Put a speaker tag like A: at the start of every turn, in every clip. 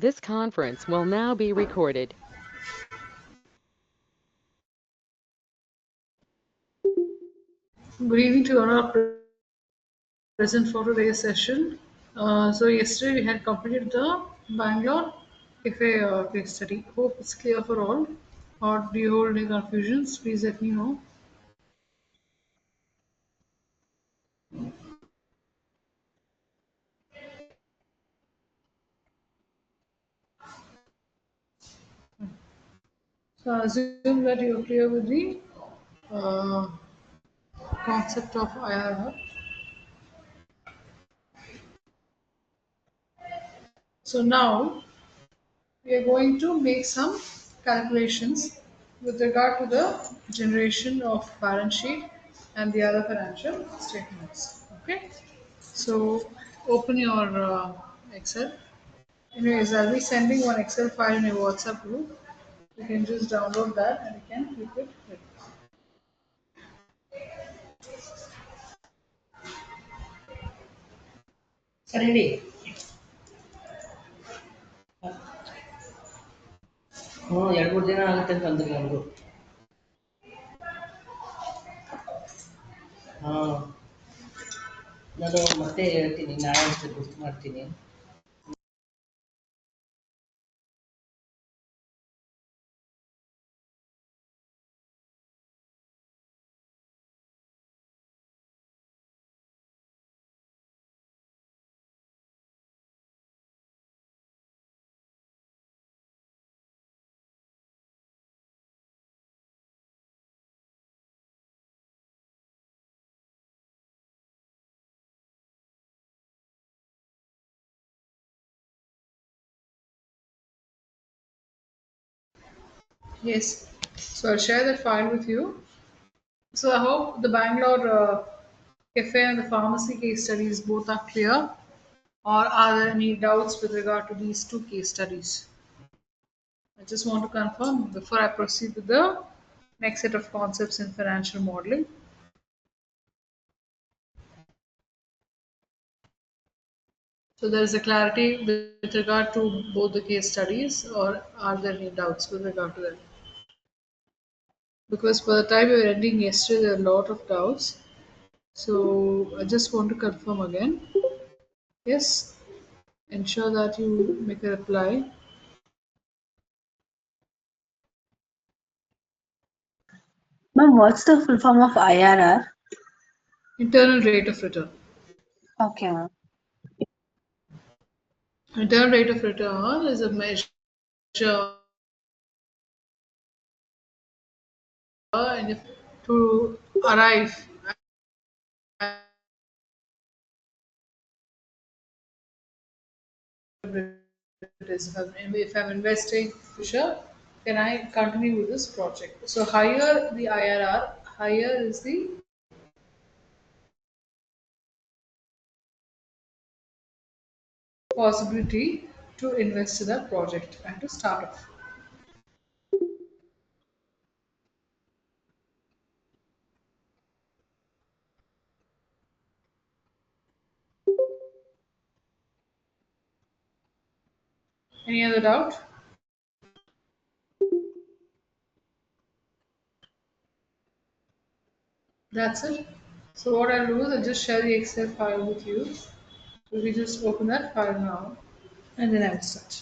A: This conference will now be recorded.
B: Good evening to all present for today's session. So yesterday we had completed the Bangalore Cafe case study. Hope it's clear for all. Or do you hold any confusions? Please let me know. So I assume that you're clear with the uh, concept of IRR. So now we are going to make some calculations with regard to the generation of balance sheet and the other financial statements. Okay. So open your Excel. Anyways, I'll be sending one Excel file in your WhatsApp group. You can just download that and you can keep it ready.
C: ಸರಿ ಹ್ಞೂ 2-3 ದಿನ ಆಗುತ್ತೆ ಅಂತ ಅಂದ್ರಿ ನಮಗೂ. ಹಾಂ, ನಾನು ಮತ್ತೆ ಹೇಳ್ತೀನಿ, ನಾಳೆ ಅಷ್ಟೇ ಗುರ್ತು ಮಾಡ್ತೀನಿ.
B: Yes. So I'll share the file with you. So I hope the Bangalore cafe and the pharmacy case studies both are clear. Or are there any doubts with regard to these two case studies? I just want to confirm before I proceed with the next set of concepts in financial modeling. So there is a clarity with regard to both the case studies, or are there any doubts with regard to that? Because by the time we were ending yesterday, there are a lot of doubts. So I just want to confirm again. Yes, ensure that you make a reply.
D: Ma'am, what's the full form of IRR?
B: Internal rate of return.
D: Okay, ma'am.
B: Internal rate of return is a measure and if to arrive it is. If I'm investing, sure, can I continue with this project? So higher the IRR, higher is the possibility to invest in that project and to start off. Any other doubt? That's it. So what I'll do is I'll just share the Excel file with you. So we just open that file now and then I'll start.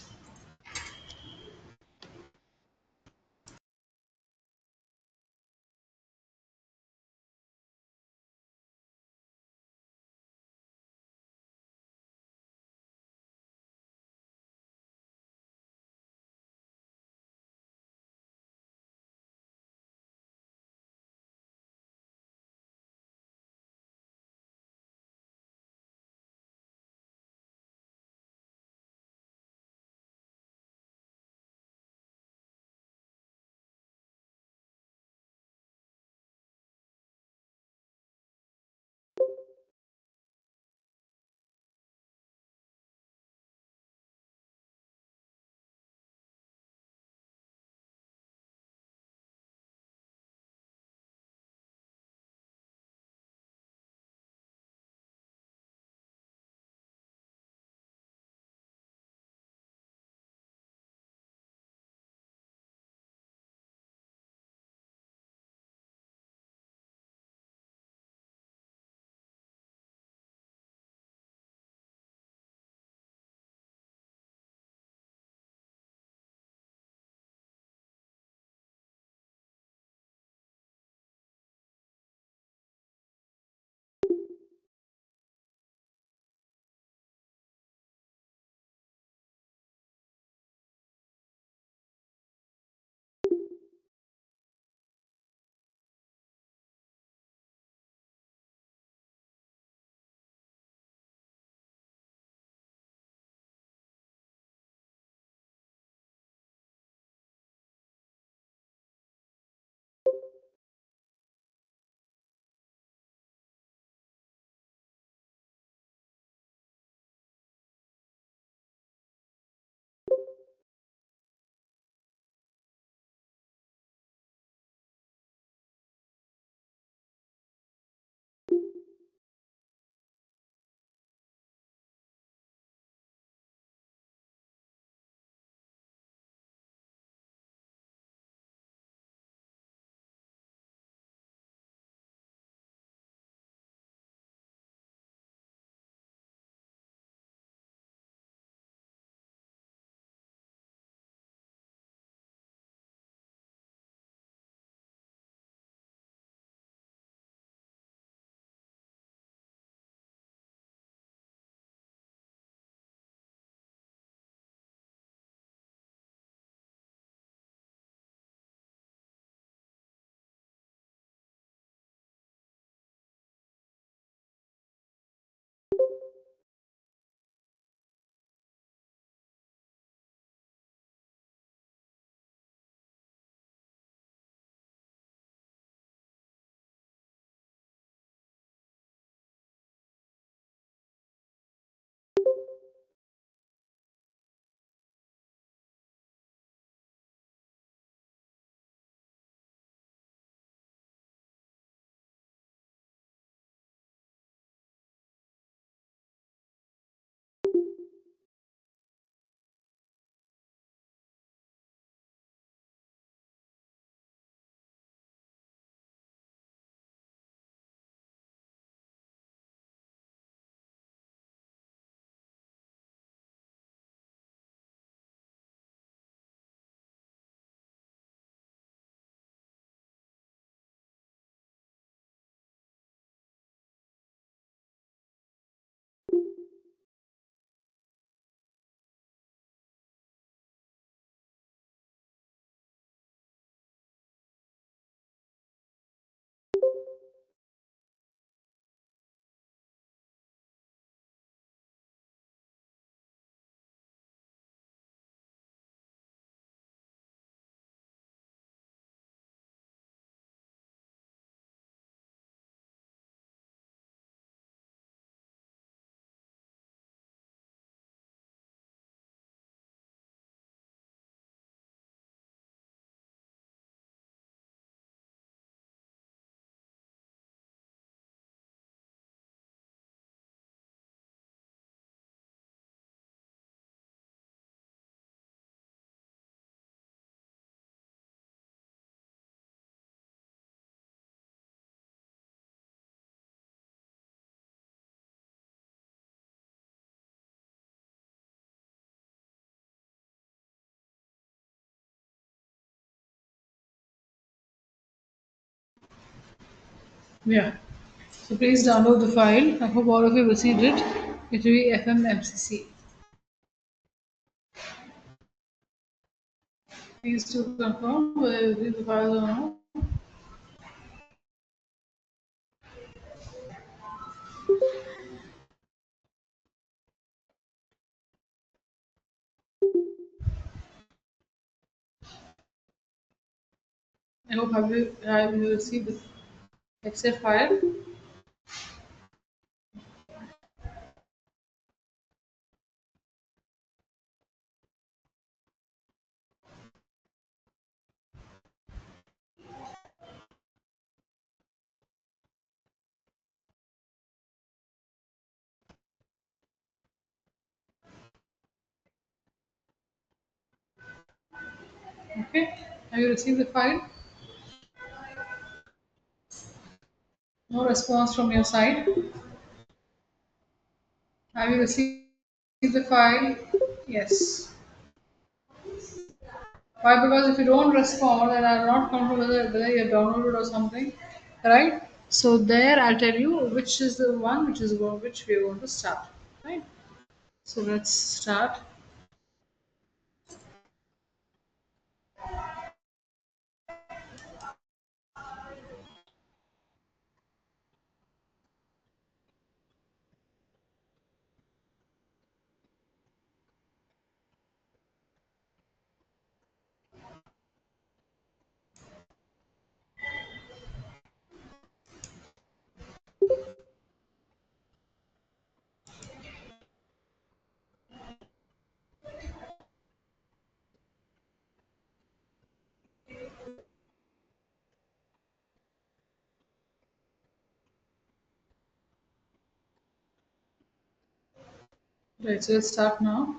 B: Yeah. So please download the file. I hope all of you received it. It will be FMMCC. Please do confirm whether you received the file or not. I hope have you received the Excel file. Okay. Have you received the file? No response from your side. Have you received the file? Yes. Why? Because if you don't respond, then I'm not confident whether you downloaded or something, right? So there, I'll tell you which is the one which we are going to start, right? So let's start. Right. So let's start now.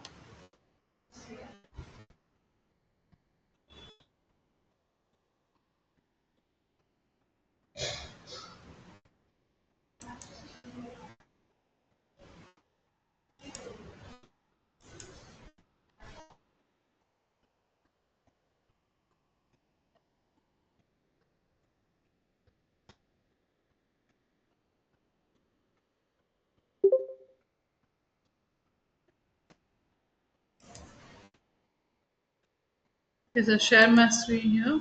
B: There's a share mastery here.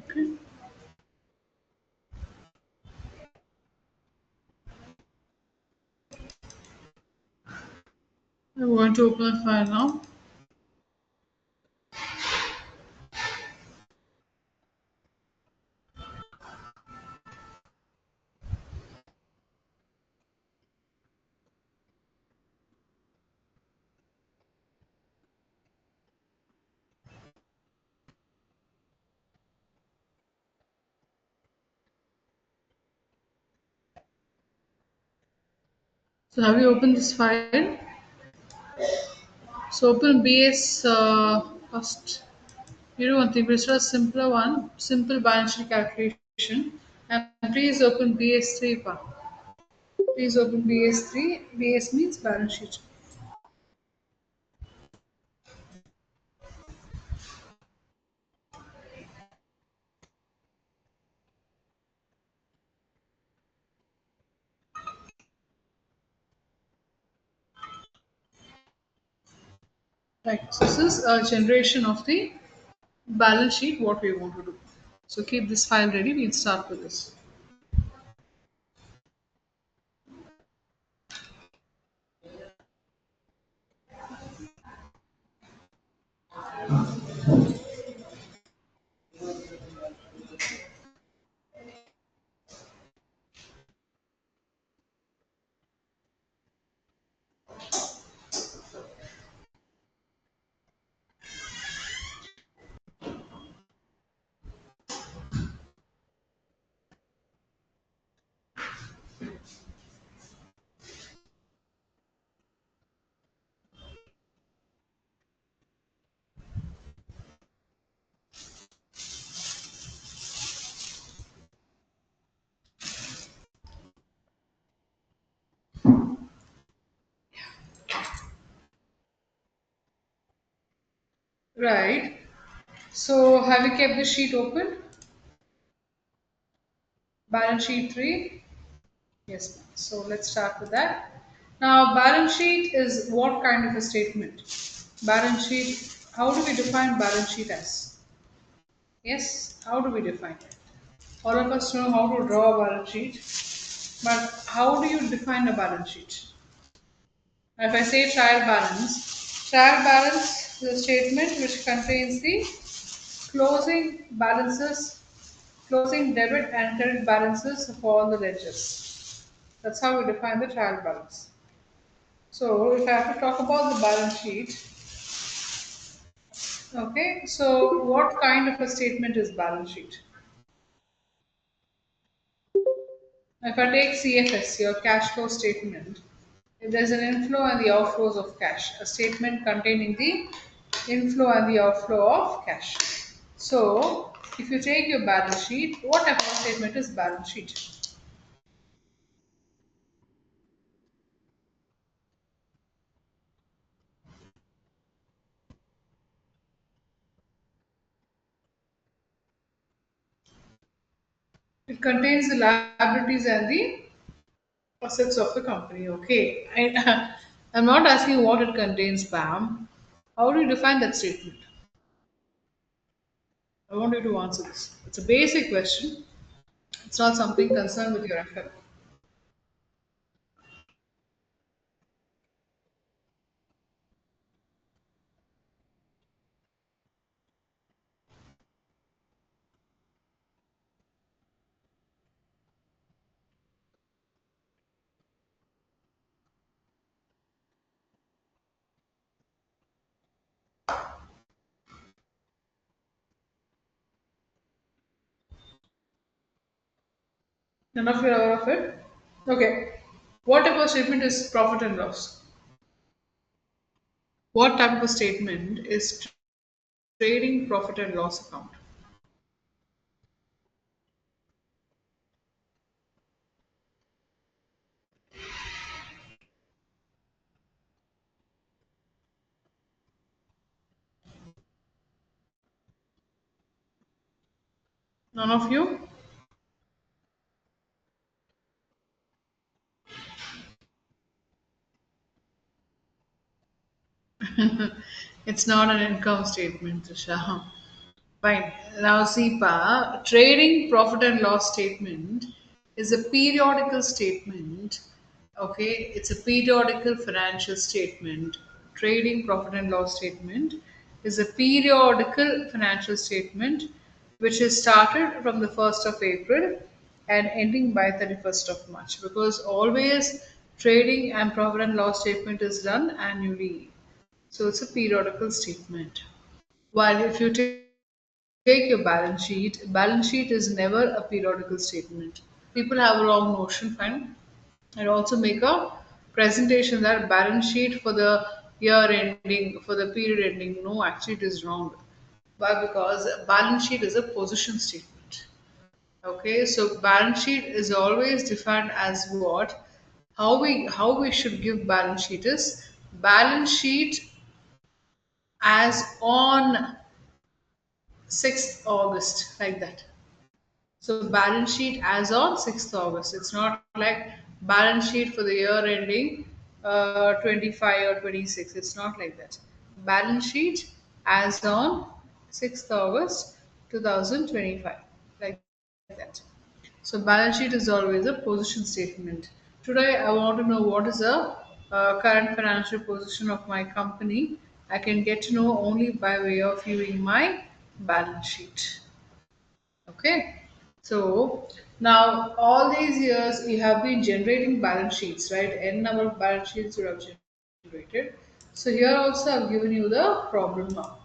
B: Okay. I'm going to open the file now. So have you opened this file? So open BS first. You do one thing, we'll start a simpler one, simple balance sheet calculation. And please open BS3 pa. Please open BS3. BS means balance sheet. Right. So this is a generation of the balance sheet, what we want to do. So keep this file ready. We'll start with this. Right. So have you kept the sheet open? Balance sheet 3? Yes, ma'am. So let's start with that. Now, balance sheet is what kind of a statement? Balance sheet, how do we define balance sheet as? Yes, how do we define it? All of us know how to draw a balance sheet, but how do you define a balance sheet? If I say trial balance is a statement which contains the closing balances, closing debit and credit balances of all the ledgers. That's how we define the trial balance. So if I have to talk about the balance sheet, okay, so what kind of a statement is balance sheet? If I take CFS, your cash flow statement, if there's an inflow and the outflows of cash, a statement containing the inflow and the outflow of cash. So if you take your balance sheet, what type of statement is balance sheet? It contains the liabilities and the assets of the company. Okay, I'm not asking what it contains, Pam. How do you define that statement? I want you to answer this. It's a basic question. It's not something concerned with your FM. None of you are aware of it? Okay. What type of statement is profit and loss? What type of a statement is trading profit and loss account? None of you? It's not an income statement, Trisha. Fine. Now, SEPA, trading profit and loss statement is a periodical statement. Okay, it's a periodical financial statement. Trading profit and loss statement is a periodical financial statement which is started from the 1st of April and ending by 31st of March, because always trading and profit and loss statement is done annually. So it's a periodical statement. While if you take your balance sheet is never a periodical statement. People have a wrong notion, fine. And also make a presentation that balance sheet for the year ending, for the period ending. No, actually it is wrong. Why? Because balance sheet is a position statement. Okay, so balance sheet is always defined as what? How we should give balance sheet is balance sheet as on 6th August, like that. So balance sheet as on 6th August. It's not like balance sheet for the year ending 25 or 26. It's not like that. Balance sheet as on 6th August 2025. Like that. So balance sheet is always a position statement. Today I want to know what is the current financial position of my company. I can get to know only by way of viewing my balance sheet. Okay. So now all these years you have been generating balance sheets, right? N number of balance sheets you have generated. So here also I've given you the problem now.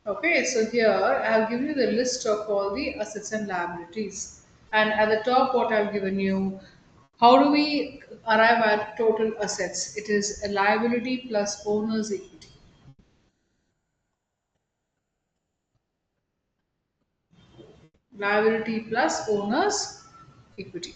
B: Okay, so here I have given you the list of all the assets and liabilities. And at the top, what I've given you, how do we arrive at total assets? It is a liability plus owner's equity. Liability plus owner's equity.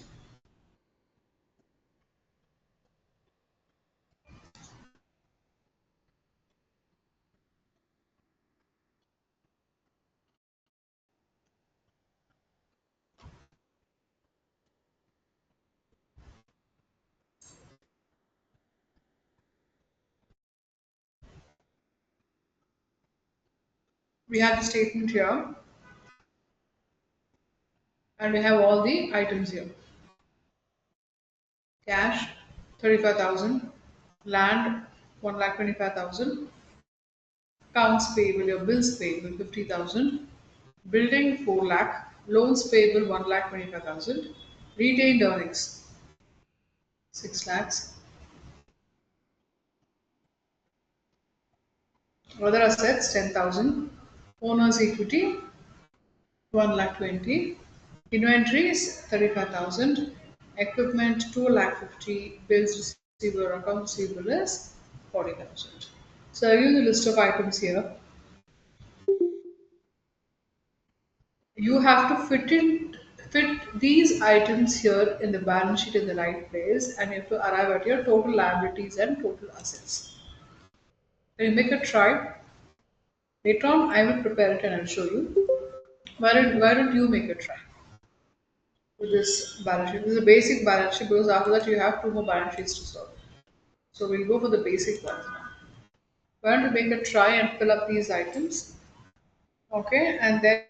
B: We have the statement here, and we have all the items here. Cash, 35,000. Land, 1,25,000. Accounts payable, your bills payable, 50,000. Building, 4 lakh. Loans payable, 1,25,000. Retained earnings, 6 lakhs. Other assets, 10,000. Owner's equity, 1 lakh 20. Inventories, 35,000. Equipment, 2 lakh 50. Bills receivable, accounts receivable is 40,000. So I give you the list of items here. You have to fit these items here in the balance sheet in the right place, and you have to arrive at your total liabilities and total assets. Can you make a try? Later on, I will prepare it and I'll show you. Why don't you make a try with this balance sheet? This is a basic balance sheet because after that you have two more balance sheets to solve. So we'll go for the basic ones now. Why don't you make a try and fill up these items? Okay, and then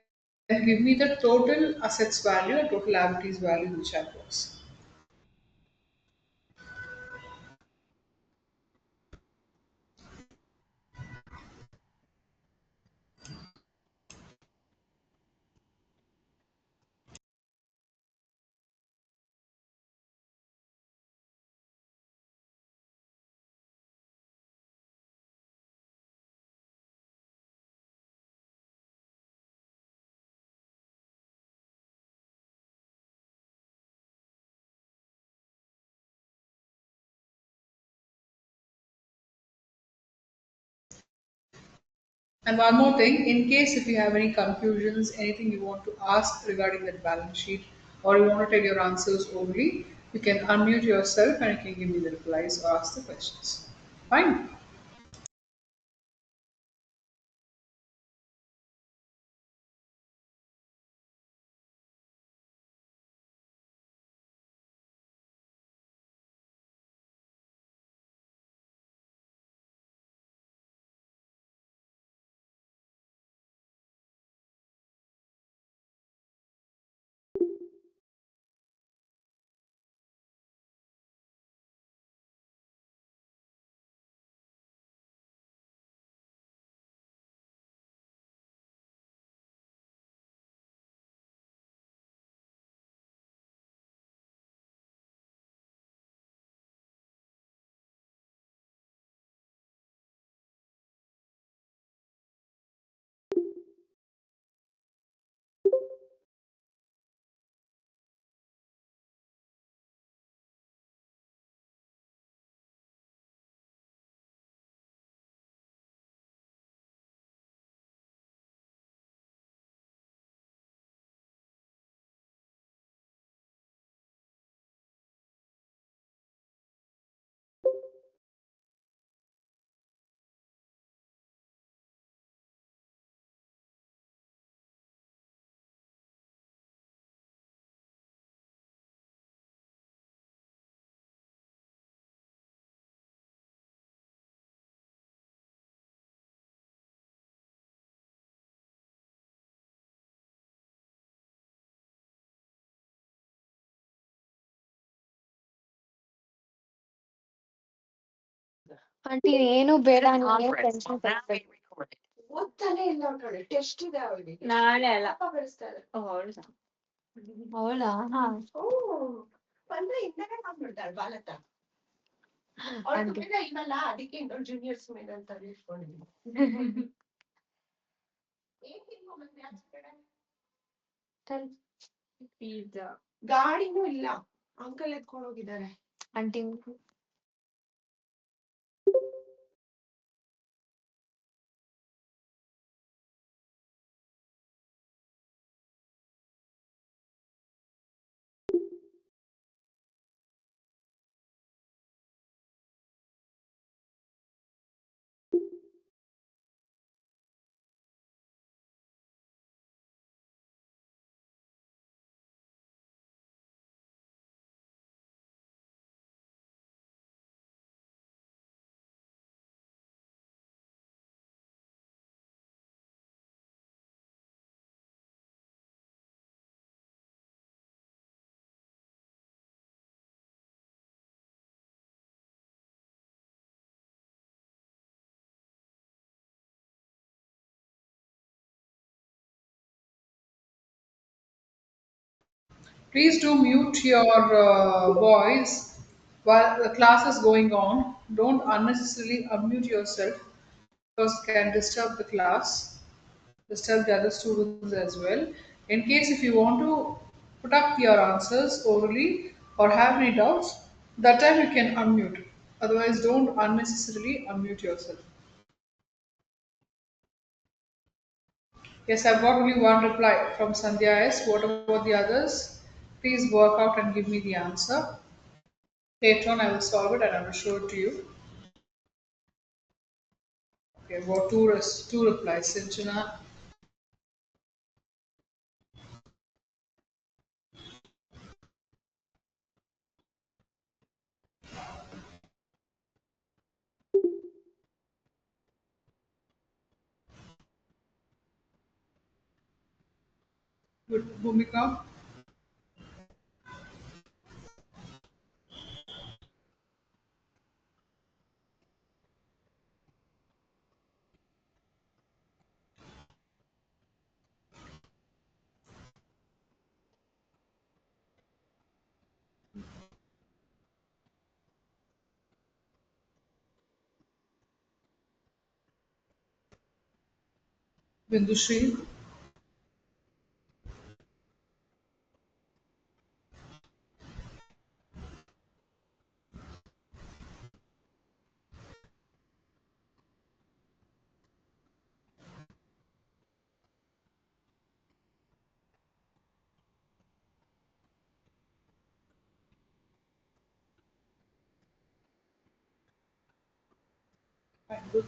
B: give me the total assets value and total liabilities value which have works. And one more thing, in case if you have any confusions, anything you want to ask regarding that balance sheet, or you want to tell your answers only, you can unmute yourself and you can give me the replies or ask the questions. Fine.
E: Aunty ಏನು ಬೇಡ ನೀನು tension ಓದ್ತಾನೆ ಇಲ್ಲ ಕಡೆ test ಇದೆ ಅವಳಿಗೆ ನಾಳೆ ಅಲ್ಲ ಬರೆಸ್ತಾರೆ ಅವಳಾ ಓ ಬಂದ್ರೆ ಹಿಂದೆನೆ ಮಾಡ್ಬಿಡ್ತಾಳೆ ಬಾಲತ ಅವಳು ಇಲ್ಲಲ್ಲ ಅದಕ್ಕೆ ಇನ್ನೊಂದು ಜೂನಿಯರ್ಸ್ ಮೇಲೆ ಅಂತ ಇಟ್ಕೊಂಡಿದ್ದೀನಿ ಏನ್ ತಿನ್ಕೊಂಡ್ಬಂದ್ರಿ ಆಚೆ ಕಡೆ ಪಿಜ್ಜಾ ಗಾಡಿನೂ ಇಲ್ಲ ಅಂಕಲ್ ಎತ್ಕೊಂಡು ಹೋಗಿದ್ದಾರೆ aunty
B: Please do mute your voice while the class is going on. Don't unnecessarily unmute yourself because it can disturb the class, disturb the other students as well. In case if you want to put up your answers orally or have any doubts, that time you can unmute. Otherwise, don't unnecessarily unmute yourself. Yes, I've got only one reply from Sandhya S. What about the others? Please work out and give me the answer. Later on, I will solve it and I will show it to you. Okay, I've got two replies. Sinchana, good. Bhumika, Bindushri, fine, good.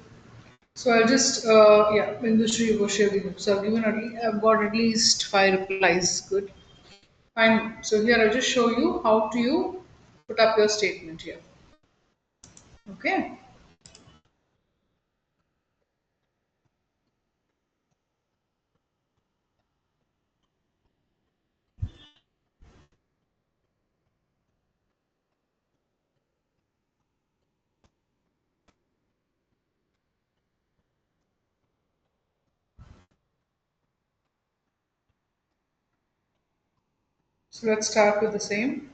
B: So I'll just, Bindushri, Goshevdi. So I've got at least five replies. Good. Fine. So here I'll just show you how to you put up your statement here. Okay. So let's start with the same.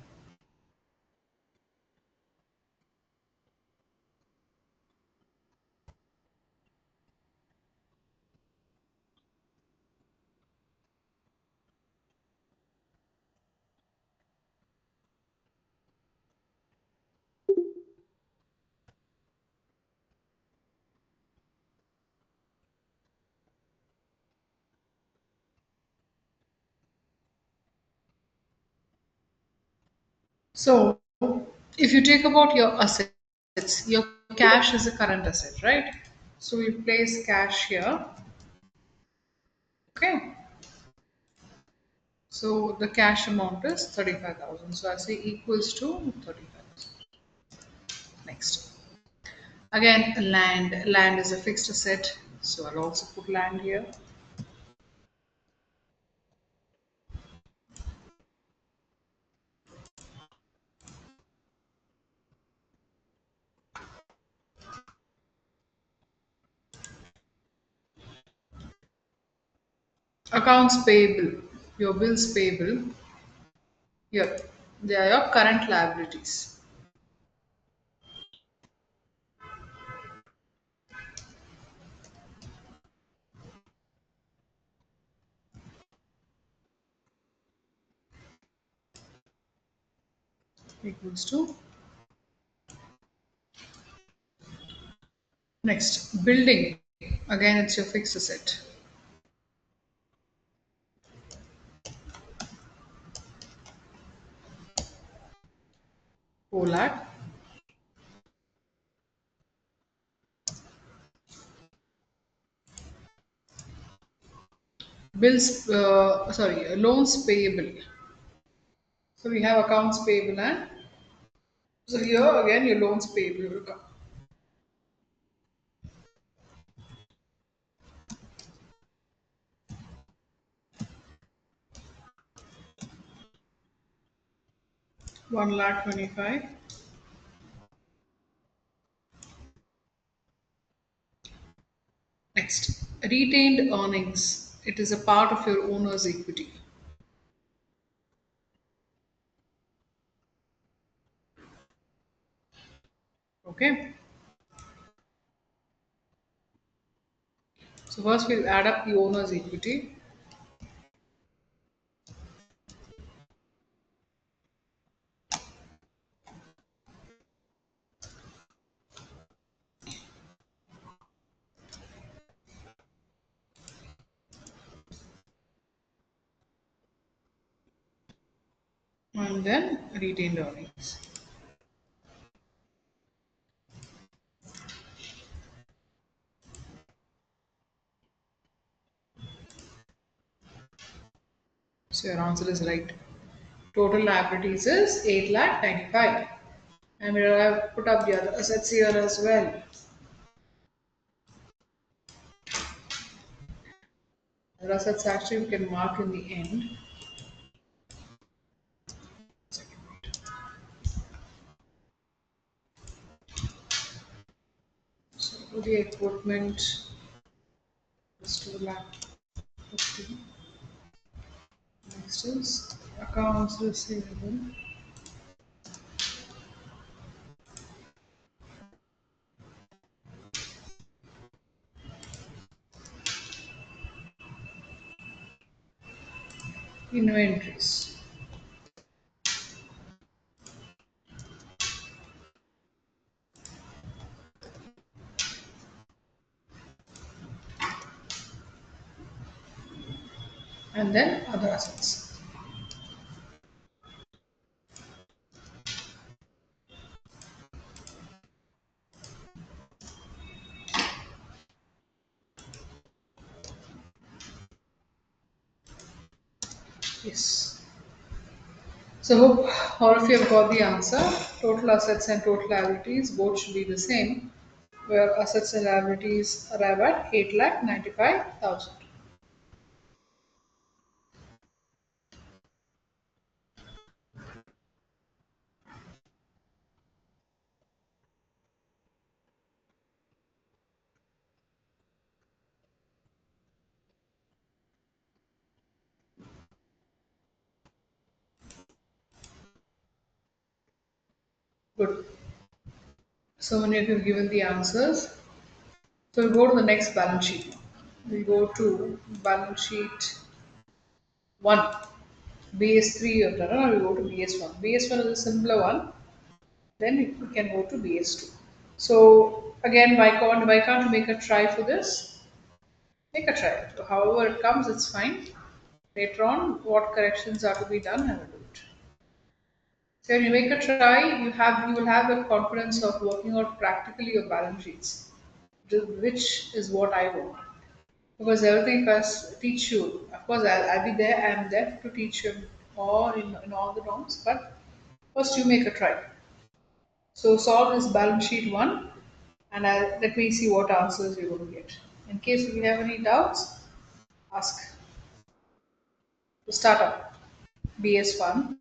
B: So if you take about your assets, your cash is a current asset, right? So we place cash here. Okay. So the cash amount is 35,000. So I say equals to 35,000. Next. Again, land. Land is a fixed asset. So I'll also put land here. Accounts payable. Your bills payable. Here. They are your current liabilities. Equals to. Next. Building. Again, it's your fixed asset. 4 lakh. Loans payable. So we have accounts payable and so here again your loans payable will come. 1,25,000. Next, retained earnings. It is a part of your owner's equity. Okay. So first we'll add up the owner's equity. And then retained earnings. So your answer is right. Total liabilities is 8 lakh 95. And we'll have put up the other assets here as well. The assets actually we can mark in the end. So the equipment is 2 lakh 50. Next is accounts receivable. Inventories. And then other assets. Yes. So hope all of you have got the answer. Total assets and total liabilities both should be the same, where assets and liabilities arrive at 8 lakh 95,000. Good. So many of you have given the answers. So we'll go to the next balance sheet. We'll go to balance sheet 1. BS3 you have done, or we go to BS1. BS1 is a simpler one. Then we can go to BS2. So again, why can't you make a try for this? Make a try. So however it comes, it's fine. Later on, what corrections are to be done, I will do it. So when you make a try, you will have the confidence of working out practically your balance sheets, which is what I want. Because everything first teach you. Of course, I'll be there. I'm there to teach you all in all the norms. But first, you make a try. So solve this balance sheet one, and let me see what answers you're going to get. In case if you have any doubts, ask. To start up, BS1.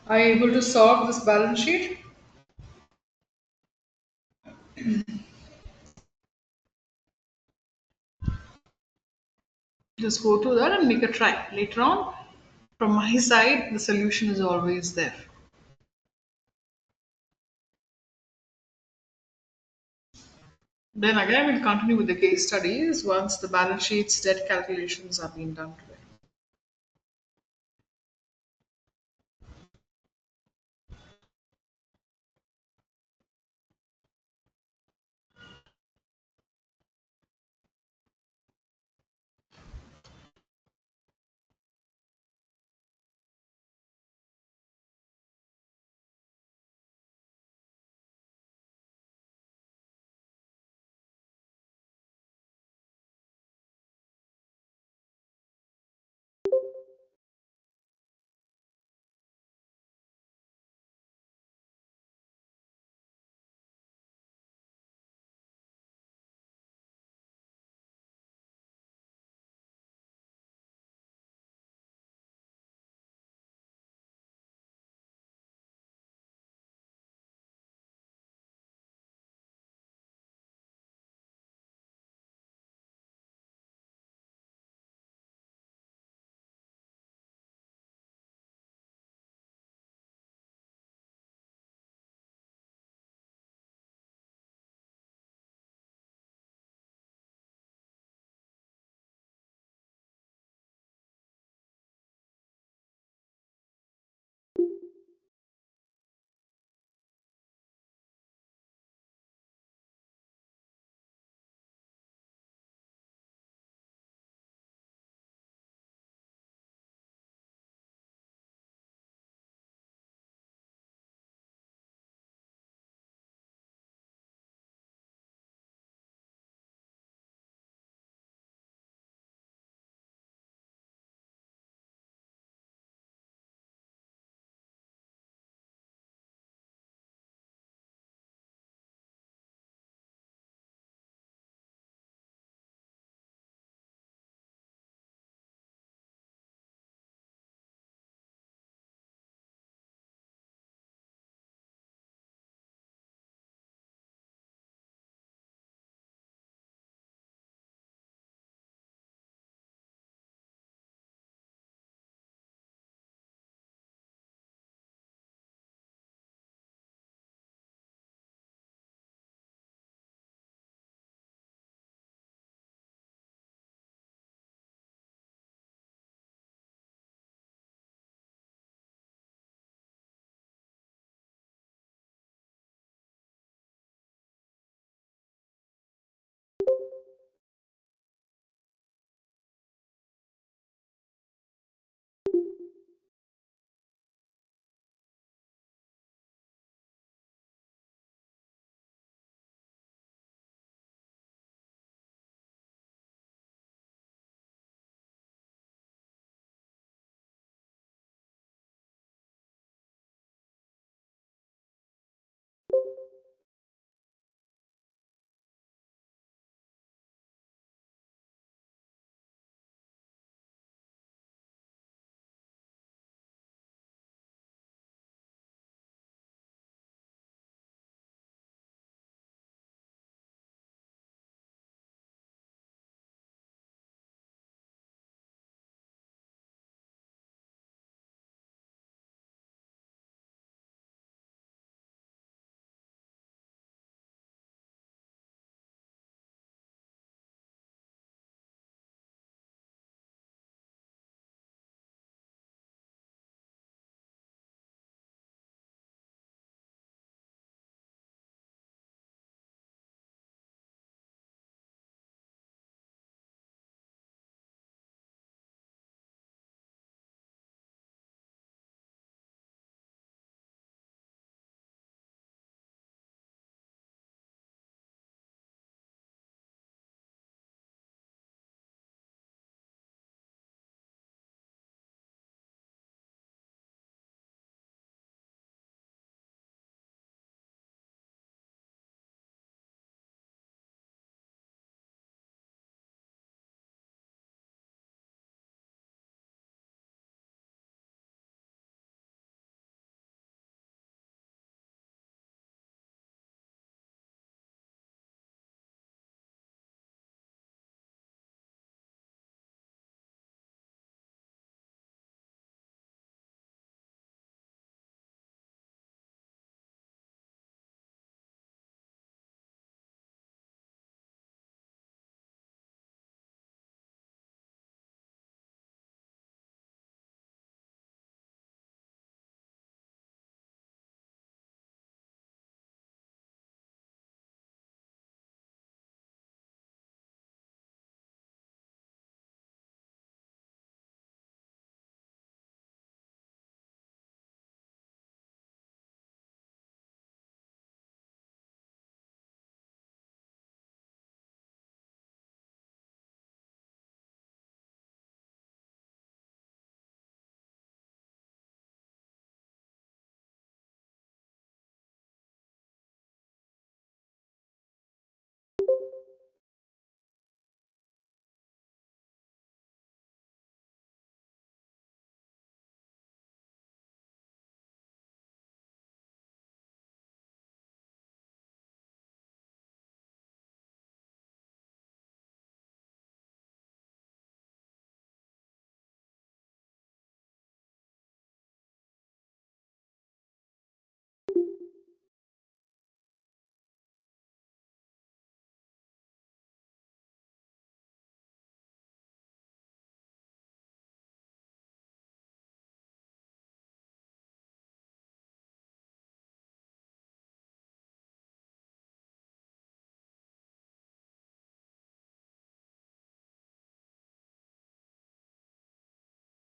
B: Are you able to solve this balance sheet? Just go through that and make a try. Later on, from my side, the solution is always there. Then again, we'll continue with the case studies once the balance sheets, debt calculations are being done today.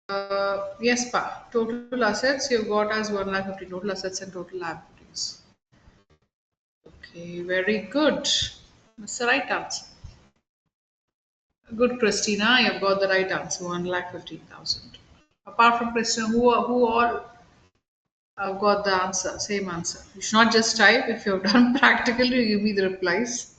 B: Yes, pa. Total assets you've got as 1,50,000 total assets and total liabilities. Okay, very good. That's the right answer. Good, Christina. You've got the right answer. 1,15,000. Apart from Christina, who all got the answer? Same answer. You should not just type. If you've done practical, you give me the replies.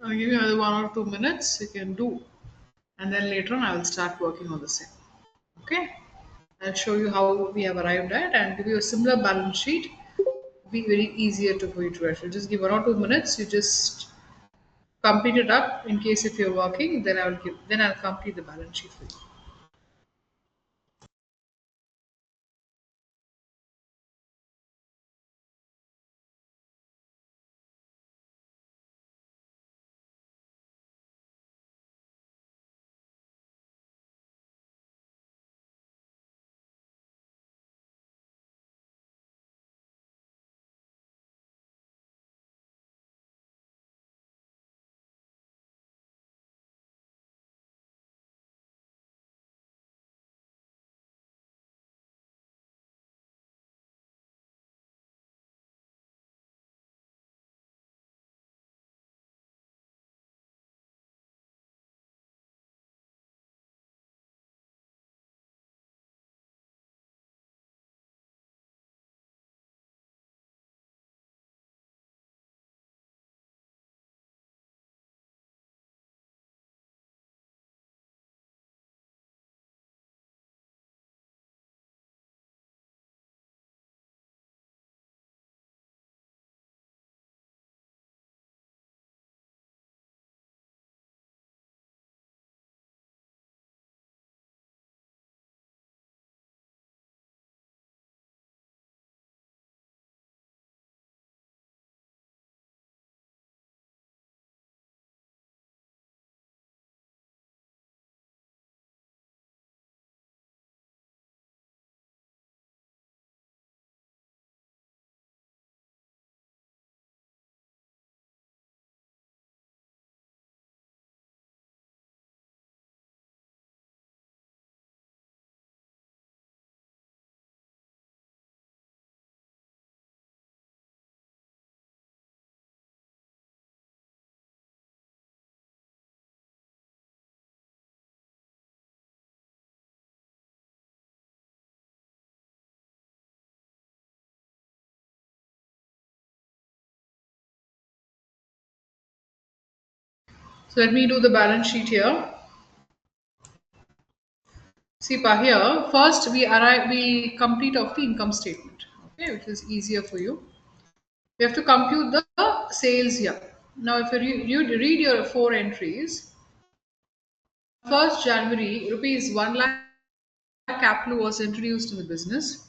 B: I'll give you another 1 or 2 minutes. You can do, and then later on, I will start working on the same. Okay. I'll show you how we have arrived at and give you a similar balance sheet. Be very easier to for you to actually just give 1 or 2 minutes. You just complete it up in case if you're working, then I'll complete the balance sheet for you. So let me do the balance sheet here. See, pa here first we complete of the income statement. Okay, which is easier for you. We have to compute the sales here. Now, if you read your four entries, on 1st January, rupees 1 lakh capital was introduced in the business.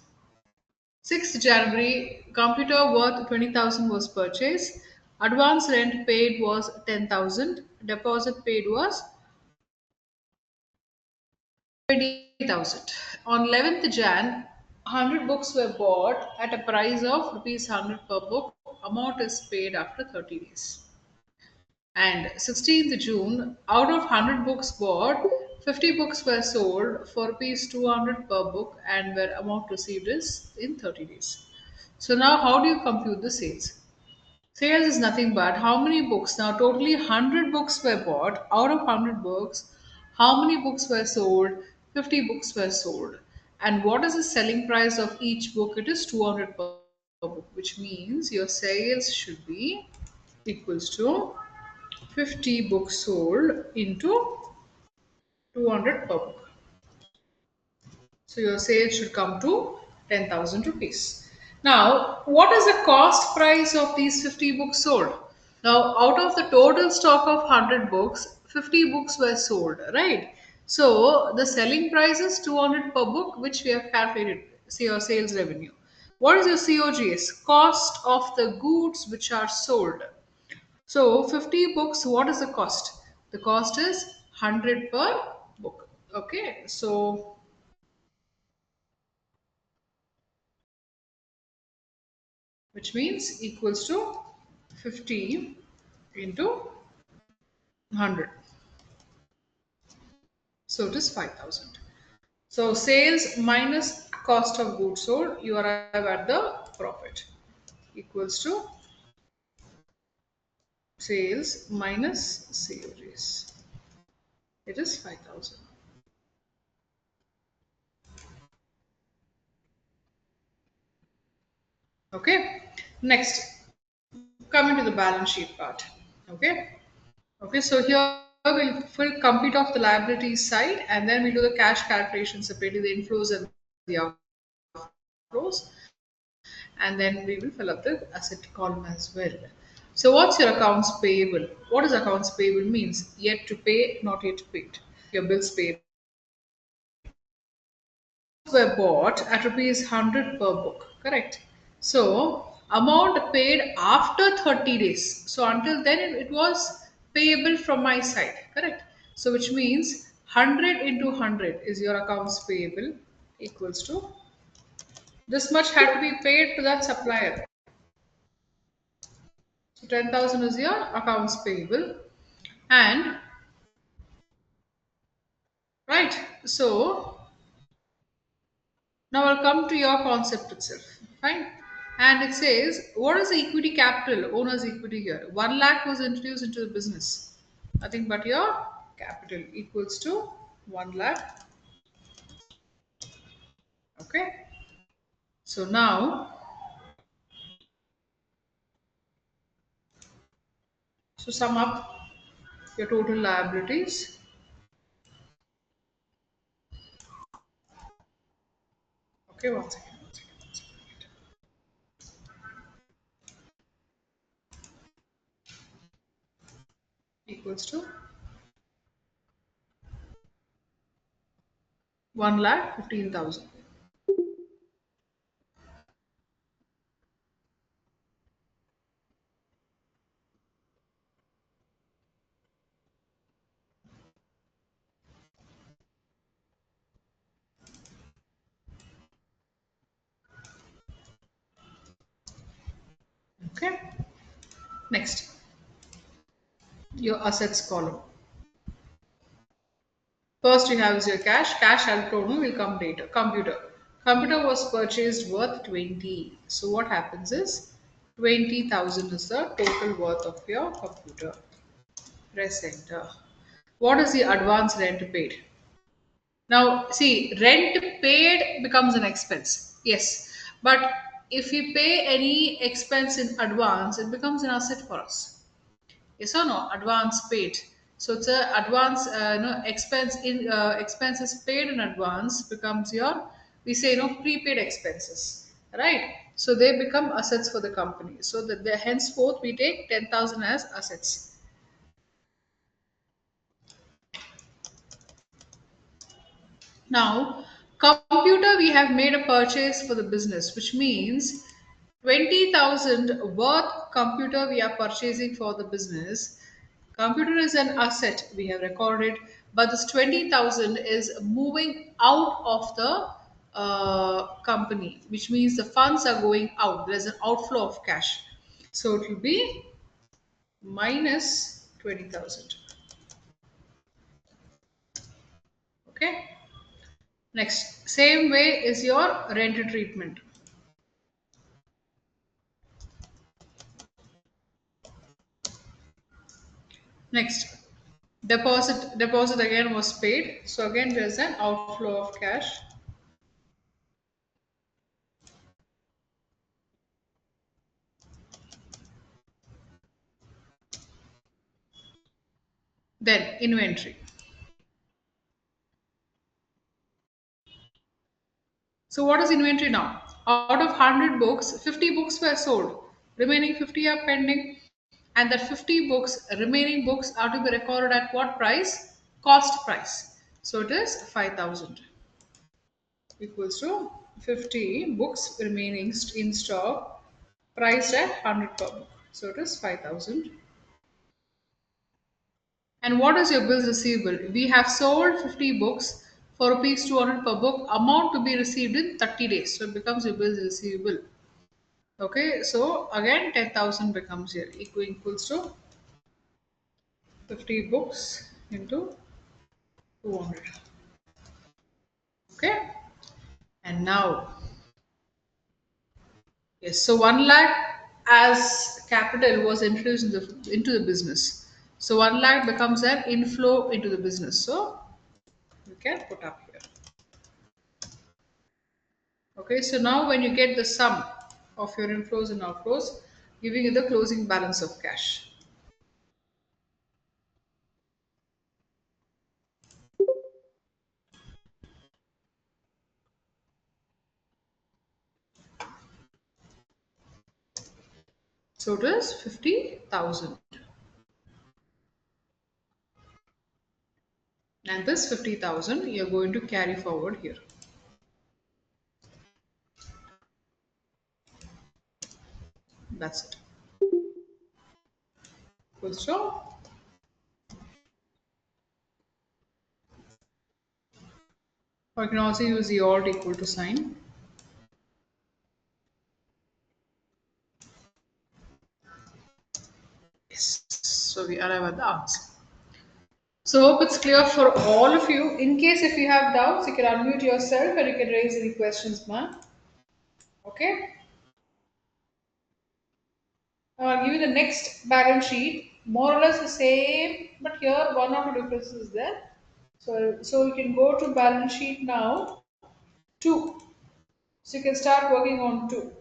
B: 6th January, computer worth 20,000 was purchased. Advance rent paid was 10,000. Deposit paid was 20,000. On 11th Jan, 100 books were bought at a price of rupees 100 per book. Amount is paid after 30 days. And 16th June, out of 100 books bought, 50 books were sold for rupees 200 per book and were amount received is in 30 days. So now how do you compute the sales? Sales is nothing but how many books. Now totally 100 books were bought. Out of 100 books, how many books were sold? 50 books were sold. And what is the selling price of each book? It is 200 per book, which means your sales should be equals to 50 books sold into 200 per book. So your sales should come to 10,000 rupees. Now, what is the cost price of these 50 books sold? Now, out of the total stock of 100 books, 50 books were sold, right? So, the selling price is 200 per book, which we have calculated. your sales revenue. What is your COGS? Cost of the goods which are sold. So 50 books, what is the cost? The cost is 100 per book. Okay, so which means equals to 50 into 100. So it is 5,000. So sales minus cost of goods sold, you arrive at the profit equals to sales minus COGS. It is 5,000. Okay. Next, coming to the balance sheet part. Okay. Okay. So here we'll complete off the liabilities side, and then we'll do the cash calculation separately, the inflows and the outflows, and then we will fill up the asset column as well. So what's your accounts payable? What is accounts payable means? Yet to pay, not yet paid. Your bills payable. So books were bought at rupees 100 per book, correct? So amount paid after 30 days. So until then it was payable from my side, correct? So which means 100 into 100 is your accounts payable equals to this much had to be paid to that supplier. So 10,000 is your accounts payable. And right, so now I'll come to your concept itself. Fine. And it says, what is the equity capital, owner's equity here? 1 lakh was introduced into the business. Nothing but your capital equals to 1 lakh. Okay. So now, so sum up your total liabilities. Okay, one second, one second, one second. Equals to 1 lakh 15,000. Okay. Next, your assets column. First you have is your cash. Cash I'll told you will come later. Computer. Computer was purchased worth 20. So what happens is 20,000 is the total worth of your computer. Press enter. What is the advance rent paid? Now see, rent paid becomes an expense. Yes. But if we pay any expense in advance, it becomes an asset for us. Yes or no? Advance paid. So it's a advance, expense in expenses paid in advance becomes your, we say, prepaid expenses, right? So they become assets for the company. So that the henceforth we take 10,000 as assets. Now, computer we have made a purchase for the business, which means 20,000 worth computer we are purchasing for the business. Computer is an asset we have recorded, but this 20,000 is moving out of the company, which means the funds are going out. There's an outflow of cash. So it will be minus 20,000. Okay. Next, same way is your rent treatment. Next, deposit again was paid. So again there's an outflow of cash. Then inventory. So what is inventory now? Out of 100 books, 50 books were sold. Remaining 50 are pending. And that 50 books, remaining books are to be recorded at what price? Cost price. So it is 5,000 equals to 50 books remaining in stock, priced at 100 per book. So it is 5,000. And what is your bills receivable? We have sold 50 books for rupees 200 per book, amount to be received in 30 days. So it becomes your bills receivable. Okay, so again 10,000 becomes here, equals to 50 books into 200. Okay, and now, yes, so 1 lakh as capital was introduced into the business. So 1 lakh becomes an inflow into the business. So you can put up here. Okay, so now when you get the sum of your inflows and outflows, giving you the closing balance of cash. So it is 50,000. And this 50,000 you're going to carry forward here. That's it. Full stop. Or you can also use the alt equal to sign. Yes. So we arrive at the answer. So hope it's clear for all of you. In case if you have doubts, you can unmute yourself and you can raise any questions, ma'am. Okay. Now I'll give you the next balance sheet. More or less the same, but here one or two differences is there. So you can go to balance sheet now. Two. So you can start working on two.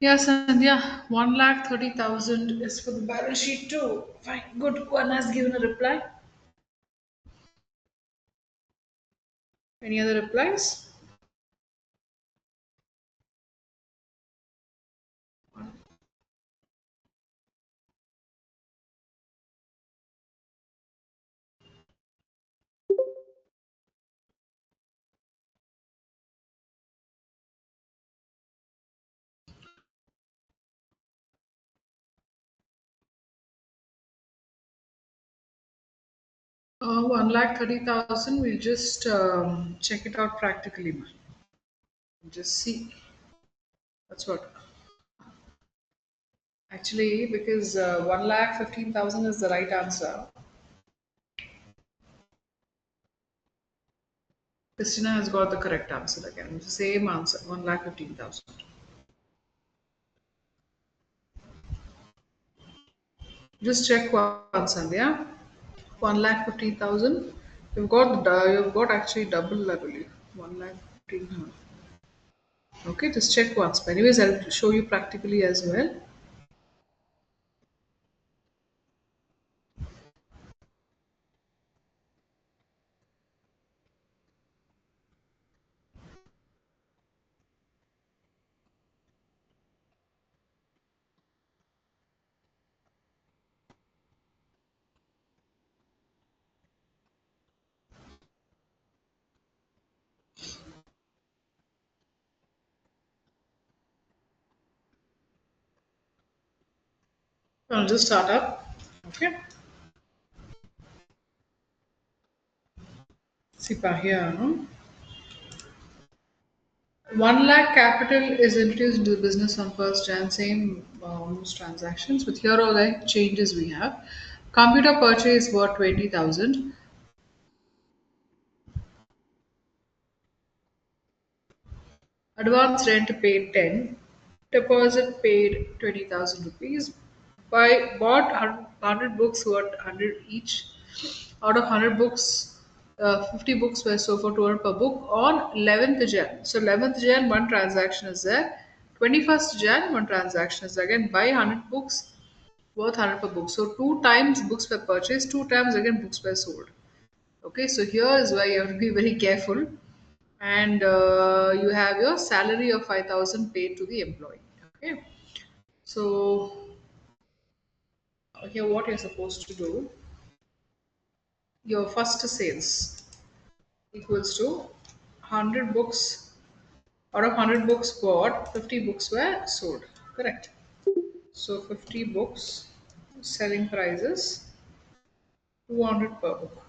B: Yeah, Sandhya, 1,30,000 is for the balance sheet too. Fine, good. One has given a reply. Any other replies? 1,30,000. We'll just check it out practically, man. Just see. That's what. Actually, because 1,15,000 is the right answer. Christina has got the correct answer again. It's the same answer, 1,15,000. Just check once, Sandhya. 1,15,000. You've got actually double, I believe. 1,15,000. Okay, just check once. But anyways, I'll show you practically as well. I'll just start up. Okay. See, here, no? 1 lakh capital is introduced into the business on first Jan, same almost transactions. But here are the changes we have. Computer purchase worth 20,000. Advance rent paid 10. Deposit paid 20,000 rupees. Bought 100 books worth 100 each. Out of 100 books, 50 books were sold for 200 per book on 11th Jan. So 11th Jan, one transaction is there. 21st Jan, one transaction is there. Again, buy 100 books worth 100 per book. So two times books were purchased, two times again books were sold. Okay, so here is where you have to be very careful, and you have your salary of 5,000 paid to the employee. Okay, so here what you're supposed to do, your first sales equals to 100 books. Out of 100 books bought, 50 books were sold. Correct. So 50 books, selling prices 200 per book.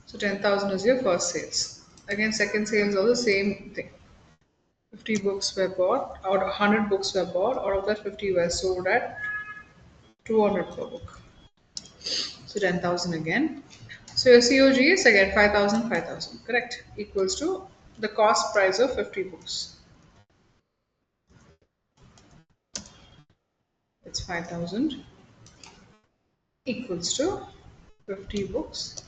B: So 10,000 is your first sales. Again, second sales are the same thing. 50 books were bought, out of 100 books were bought, out of that 50 were sold at 200 per book. So 10,000 again. So your COG is again 5,000, 5,000. Correct. Equals to the cost price of 50 books. It's 5,000 equals to 50 books.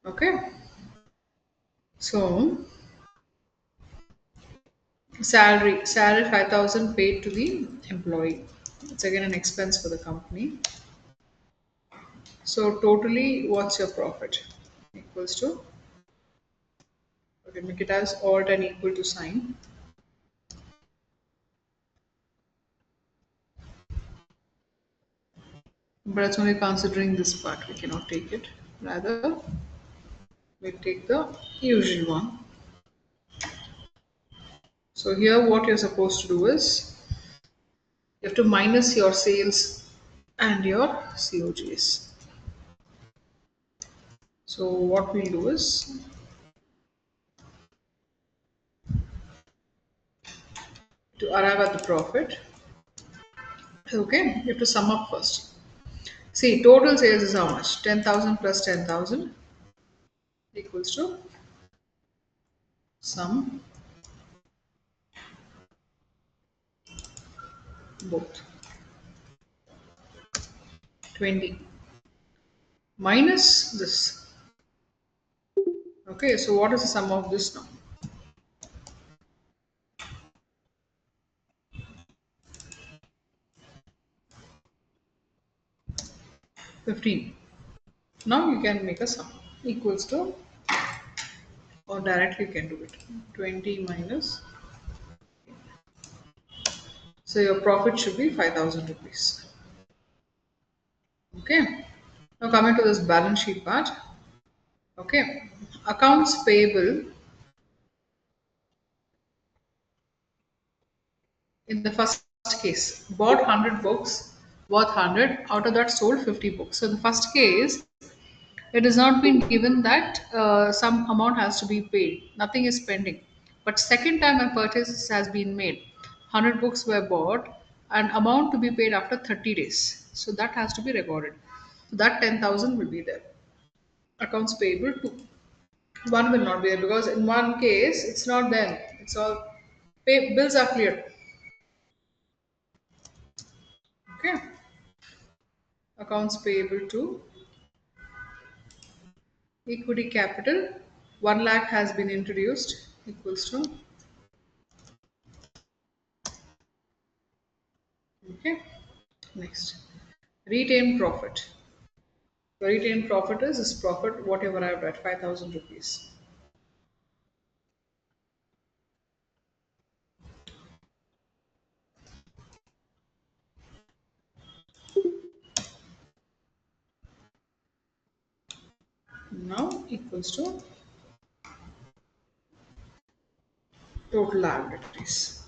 B: Okay. So salary 5,000 paid to the employee. It's again an expense for the company. So totally, what's your profit? Equals to, okay, make it as alt and equal to sign. But it's only considering this part. We cannot take it. Rather, we'll take the usual one. So here what you're supposed to do is you have to minus your sales and your COGs. So what we'll do is to arrive at the profit. Okay, you have to sum up first. See, total sales is how much? 10,000 plus 10,000 equals to sum both. 20 minus this. Okay, so what is the sum of this now? $15. Now you can make a sum equals to, or directly you can do it, 20 minus. So your profit should be 5,000 rupees. Okay. Now coming to this balance sheet part. Okay. Accounts payable in the first case bought 100 books worth 100, out of that sold 50 books. So in the first case, it has not been given that some amount has to be paid. Nothing is pending. But second time a purchase has been made. 100 books were bought and amount to be paid after 30 days. So that has to be recorded. So that 10,000 will be there. Accounts payable 2. One will not be there because in one case it's not there. It's all bills are cleared. Okay. Accounts payable to equity capital. 1 lakh has been introduced equals to, okay. Next, retained profit. The retained profit is this profit whatever I've at 5,000 rupees. Now equals to total liabilities.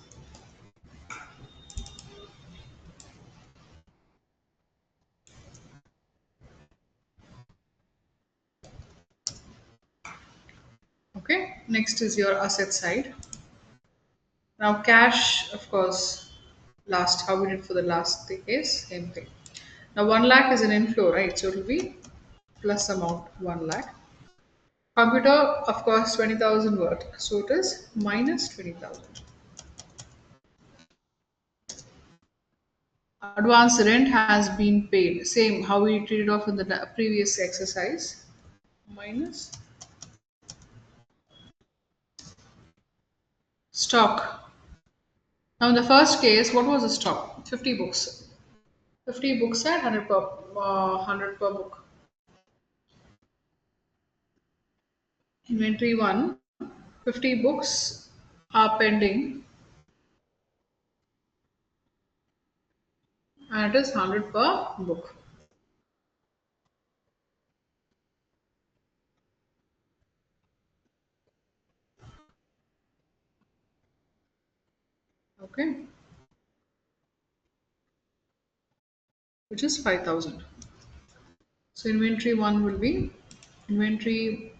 B: Okay. Next is your asset side. Now cash, of course, last how we did for the last case, same thing. Now 1 lakh is an inflow, right? So it will be plus amount 1 lakh. Computer, of course, 20,000 worth. So it is minus 20,000. Advance rent has been paid. Same how we treated off in the previous exercise. Minus stock. Now in the first case, what was the stock? 50 books. 50 books at 100 per book. Inventory 1. 50 books are pending and it is 100 per book. Okay. Which is 5,000. So inventory 1 will be inventory,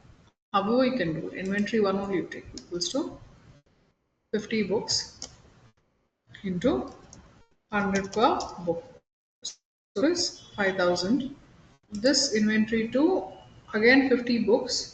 B: however you can do it. Inventory 1 only you take equals to 50 books into 100 per book. So is 5,000. This inventory 2, again 50 books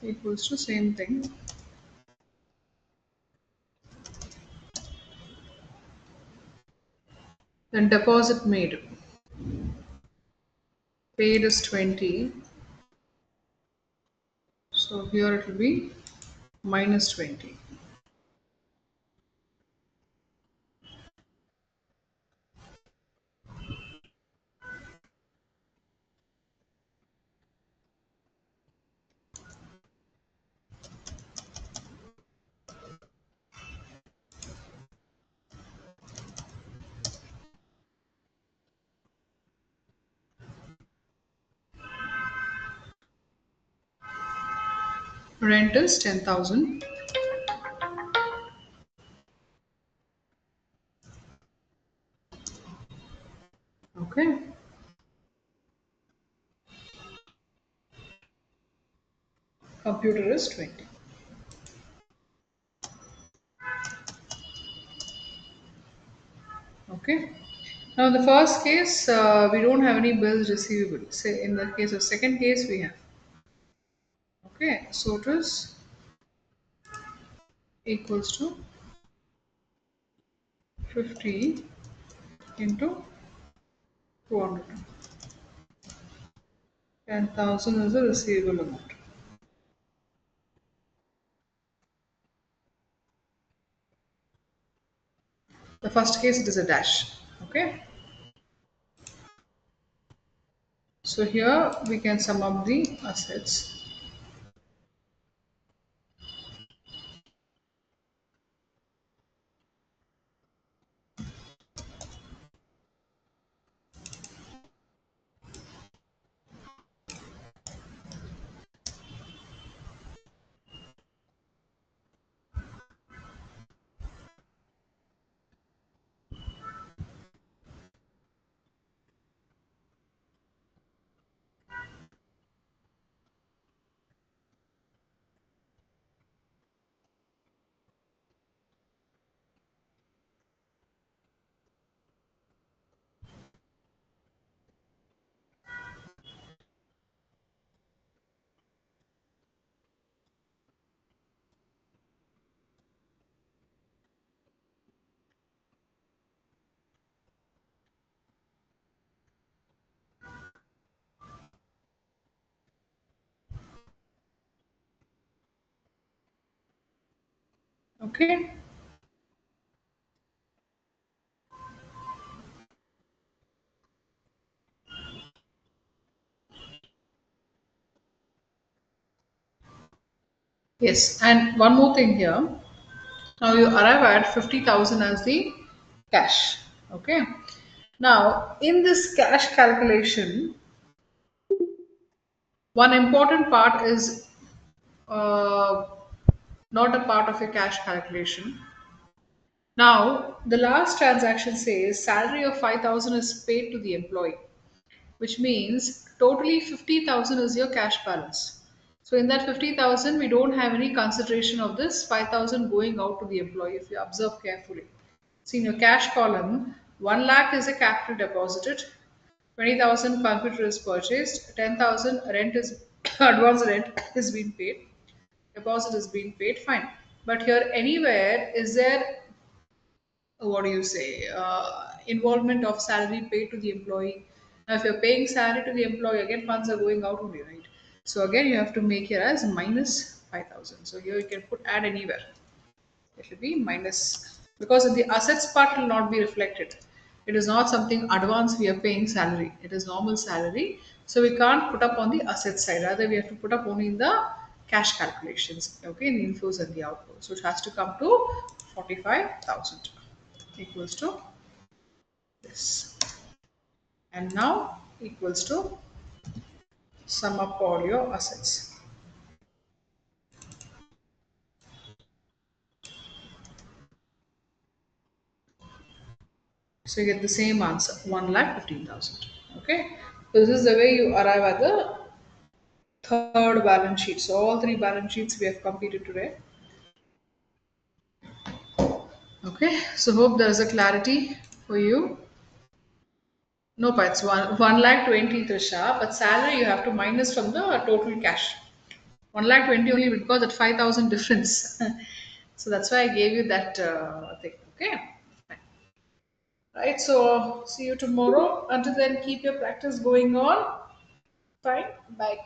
B: equals to same thing. Then deposit made. Paid is 20. So here it will be minus 20. Rent is 10,000. Okay. Computer is 20. Okay. Now, in the first case, we don't have any bills receivable. Say in the case of second case, we have. Okay, so it is equals to 50 into 200. 10,000 is the receivable amount. The first case, it is a dash. Okay, so here we can sum up the assets. Okay, yes, and one more thing here. Now you arrive at 50,000 as the cash. Okay. Now, in this cash calculation, one important part is uh, not a part of a cash calculation. Now, the last transaction says salary of 5,000 is paid to the employee, which means totally 50,000 is your cash balance. So, in that 50,000, we don't have any consideration of this 5,000 going out to the employee if you observe carefully. See, in your cash column, 1 lakh is a capital deposited, 20,000 computer is purchased, 10,000 rent is advance rent is being paid, deposit is being paid, fine. But here, anywhere, is there what do you say involvement of salary paid to the employee? Now if you're paying salary to the employee, again funds are going out only, right? So again you have to make here as minus 5,000. So here you can put add anywhere, it should be minus, because in the assets part will not be reflected. It is not something advance we are paying salary, it is normal salary, so we can't put up on the asset side, rather we have to put up only in the cash calculations, okay, in the inflows and the outflows. So it has to come to 45,000 equals to this, and now equals to sum up all your assets. So you get the same answer, 1,15,000. Okay, so this is the way you arrive at the third balance sheet. So all three balance sheets we have completed today. Okay, so hope there is a clarity for you. No, but it's one lakh 20, Trisha, but salary you have to minus from the total cash. 1,20,000 only because that 5,000 difference. So that's why I gave you that thing. Okay. Fine. Right. So see you tomorrow. Until then, keep your practice going on. Fine. Bye.